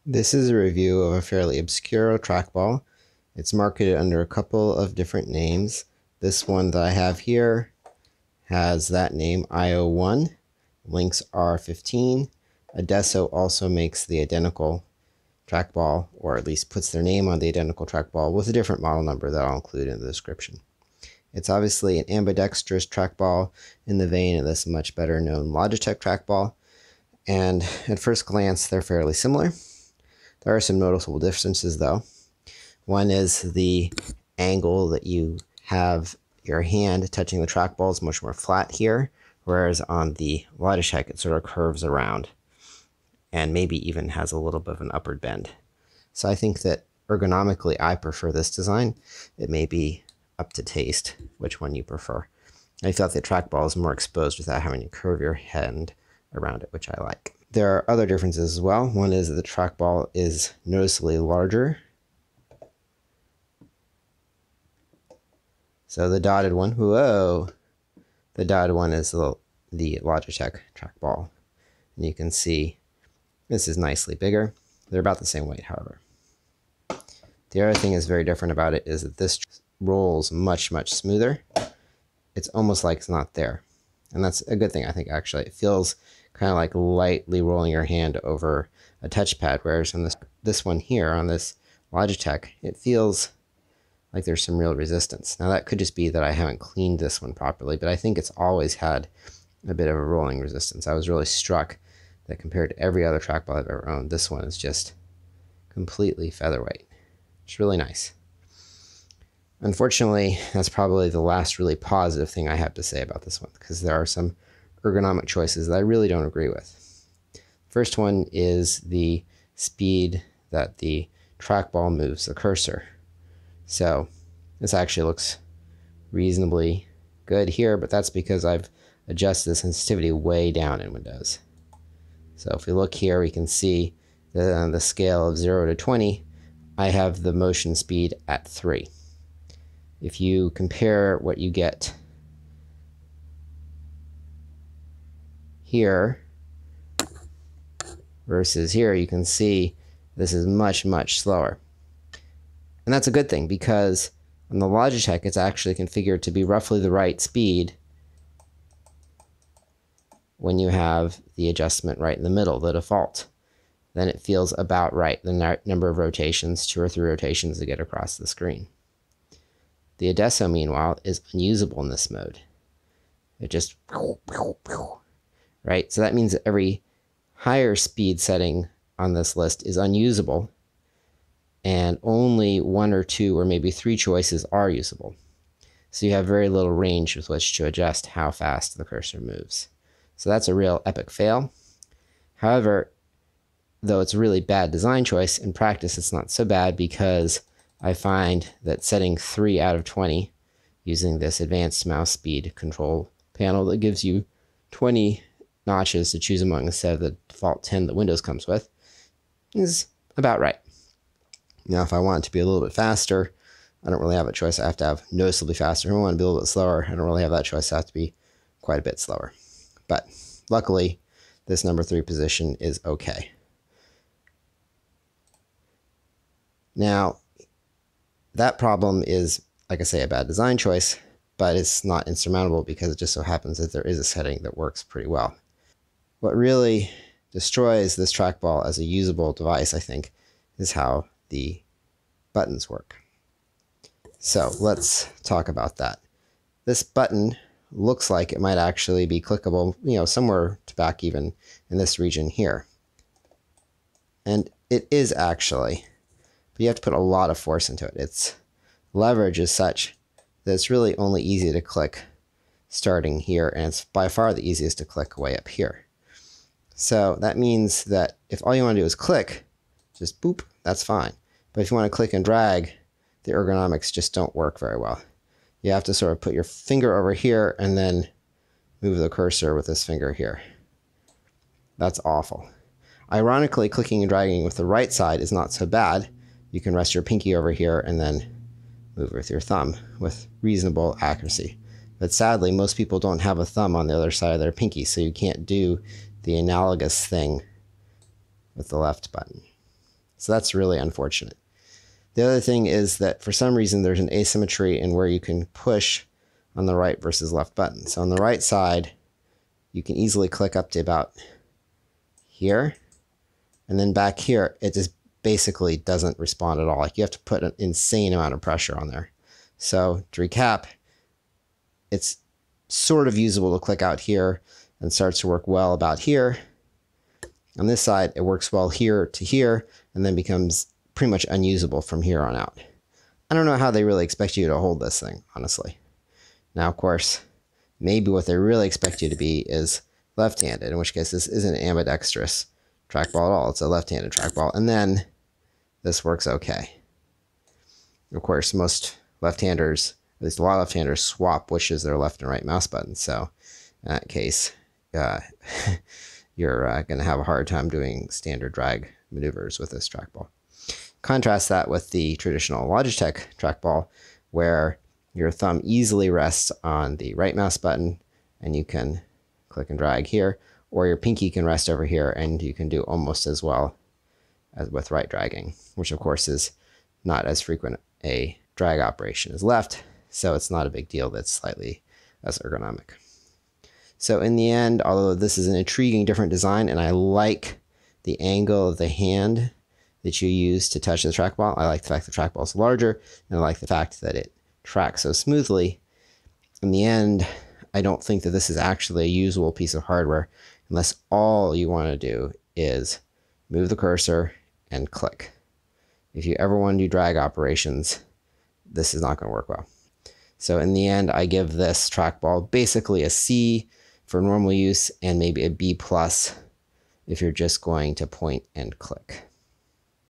This is a review of a fairly obscure trackball. It's marketed under a couple of different names. This one that I have here has that name, Ione Lynx R15. ADESSO also makes the identical trackball, or at least puts their name on the identical trackball with a different model number that I'll include in the description. It's obviously an ambidextrous trackball in the vein of this much better known Logitech trackball, and at first glance they're fairly similar. There are some noticeable differences though. One is the angle that you have your hand touching the trackball is much more flat here, whereas on the Logitech it sort of curves around and maybe even has a little bit of an upward bend. So I think that ergonomically I prefer this design. It may be up to taste which one you prefer. I felt the trackball is more exposed without having to curve your hand around it, which I like. There are other differences as well. One is that the trackball is noticeably larger. So the dotted one, whoa, the dotted one is the Logitech trackball. And you can see this is nicely bigger. They're about the same weight, however. The other thing that's very different about it is that this rolls much, much smoother. It's almost like it's not there. And that's a good thing, I think, actually. It feels kind of like lightly rolling your hand over a touchpad, whereas on this one here, on this Logitech, it feels like there's some real resistance. Now that could just be that I haven't cleaned this one properly, but I think it's always had a bit of a rolling resistance. I was really struck that compared to every other trackball I've ever owned, this one is just completely featherweight. It's really nice. Unfortunately, that's probably the last really positive thing I have to say about this one, because there are some ergonomic choices that I really don't agree with. First one is the speed that the trackball moves the cursor. So this actually looks reasonably good here, but that's because I've adjusted the sensitivity way down in Windows. So if we look here, we can see that on the scale of 0 to 20, I have the motion speed at 3. If you compare what you get here versus here, you can see this is much, much slower. And that's a good thing, because on the Logitech, it's actually configured to be roughly the right speed when you have the adjustment right in the middle, the default. Then it feels about right, the number of rotations, 2 or 3 rotations to get across the screen. The ADESSO, meanwhile, is unusable in this mode. It just, right? So that means that every higher speed setting on this list is unusable, and only 1 or 2 or maybe 3 choices are usable. So you have very little range with which to adjust how fast the cursor moves. So that's a real epic fail. However, though it's a really bad design choice, in practice it's not so bad, because I find that setting 3 out of 20 using this advanced mouse speed control panel that gives you 20 notches to choose among instead of the default 10 that Windows comes with is about right. Now, if I want it to be a little bit faster, I don't really have a choice. I have to have noticeably faster. If I want to be a little bit slower, I don't really have that choice. I have to be quite a bit slower. But luckily, this number 3 position is okay. Now, that problem is, like I say, a bad design choice, but it's not insurmountable because it just so happens that there is a setting that works pretty well. What really destroys this trackball as a usable device, I think, is how the buttons work. So let's talk about that. This button looks like it might actually be clickable, somewhere to back even in this region here. And it is actually, but you have to put a lot of force into it. Its leverage is such that it's really only easy to click starting here, and it's by far the easiest to click way up here. So that means that if all you want to do is click, just boop, that's fine. But if you want to click and drag, the ergonomics just don't work very well. You have to sort of put your finger over here and then move the cursor with this finger here. That's awful. Ironically, clicking and dragging with the right side is not so bad. You can rest your pinky over here and then move with your thumb with reasonable accuracy. But sadly, most people don't have a thumb on the other side of their pinky, so you can't do the analogous thing with the left button. So that's really unfortunate. The other thing is that for some reason there's an asymmetry in where you can push on the right versus left button. So on the right side, you can easily click up to about here. And then back here, it just basically doesn't respond at all. Like you have to put an insane amount of pressure on there. So to recap, it's sort of usable to click out here and starts to work well about here. On this side, it works well here to here and then becomes pretty much unusable from here on out. I don't know how they really expect you to hold this thing, honestly. Now, of course, maybe what they really expect you to be is left-handed, in which case this isn't an ambidextrous trackball at all. It's a left-handed trackball. And then this works okay. Of course, most left-handers, at least a lot of left-handers, swap which is their left and right mouse buttons. So in that case, you're going to have a hard time doing standard drag maneuvers with this trackball. Contrast that with the traditional Logitech trackball, where your thumb easily rests on the right mouse button and you can click and drag here, or your pinky can rest over here and you can do almost as well as with right dragging, which of course is not as frequent a drag operation as left, so it's not a big deal that's slightly less ergonomic. So in the end, although this is an intriguing different design and I like the angle of the hand that you use to touch the trackball, I like the fact the trackball is larger, and I like the fact that it tracks so smoothly. In the end, I don't think that this is actually a usable piece of hardware unless all you want to do is move the cursor and click. If you ever want to do drag operations, this is not going to work well. So in the end, I give this trackball basically a C for normal use and maybe a B+ if you're just going to point and click.